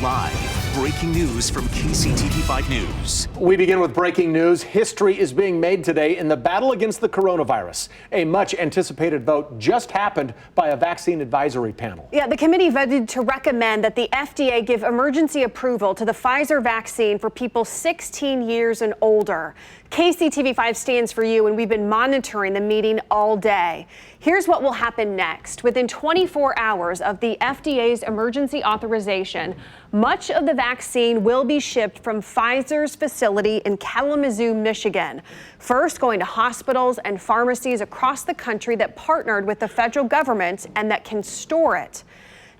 Live, breaking news from KCTV5 News. We begin with breaking news. History is being made today in the battle against the coronavirus. A much anticipated vote just happened by a vaccine advisory panel. Yeah, the committee voted to recommend that the FDA give emergency approval to the Pfizer vaccine for people 16 years and older. KCTV5 stands for you, and we've been monitoring the meeting all day. Here's what will happen next. Within 24 hours of the FDA's emergency authorization, much of the vaccine will be shipped from Pfizer's facility in Kalamazoo, Michigan. First, going to hospitals and pharmacies across the country that partnered with the federal government and that can store it.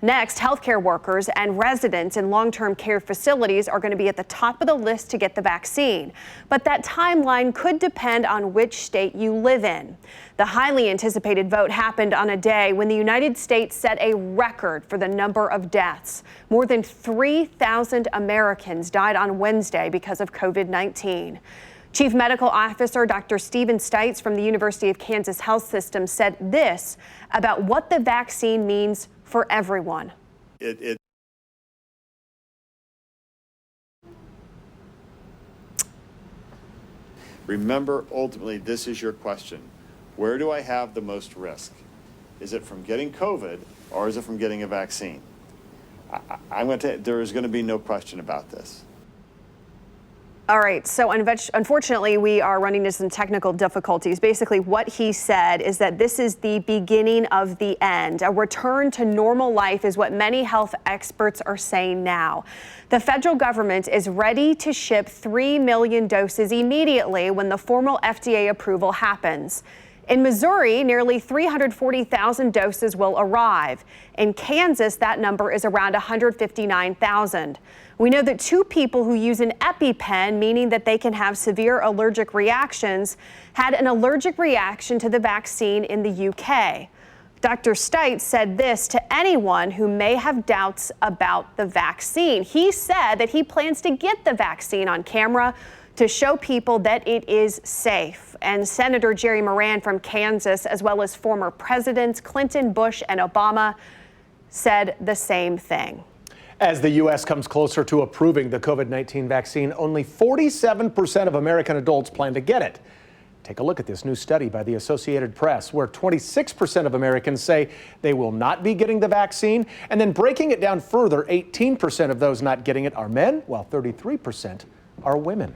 Next, healthcare workers and residents in long-term care facilities are going to be at the top of the list to get the vaccine. But that timeline could depend on which state you live in. The highly anticipated vote happened on a day when the United States set a record for the number of deaths. More than 3,000 Americans died on Wednesday because of COVID-19. Chief Medical Officer Dr. Steven Stites from the University of Kansas Health System said this about what the vaccine means for everyone. Remember, ultimately, this is your question. Where do I have the most risk? Is it from getting COVID or is it from getting a vaccine? There is going to be no question about this. All right, so unfortunately, we are running into some technical difficulties. Basically, what he said is that this is the beginning of the end. A return to normal life is what many health experts are saying now. The federal government is ready to ship 3 million doses immediately when the formal FDA approval happens. In Missouri, nearly 340,000 doses will arrive. In Kansas, that number is around 159,000. We know that 2 people who use an EpiPen, meaning that they can have severe allergic reactions, had an allergic reaction to the vaccine in the UK. Dr. Stites said this to anyone who may have doubts about the vaccine. He said that he plans to get the vaccine on camera to show people that it is safe. And Senator Jerry Moran from Kansas, as well as former presidents Clinton, Bush, and Obama, said the same thing. As the U.S. comes closer to approving the COVID-19 vaccine, only 47% of American adults plan to get it. Take a look at this new study by the Associated Press, where 26% of Americans say they will not be getting the vaccine. And then breaking it down further, 18% of those not getting it are men, while 33% are women.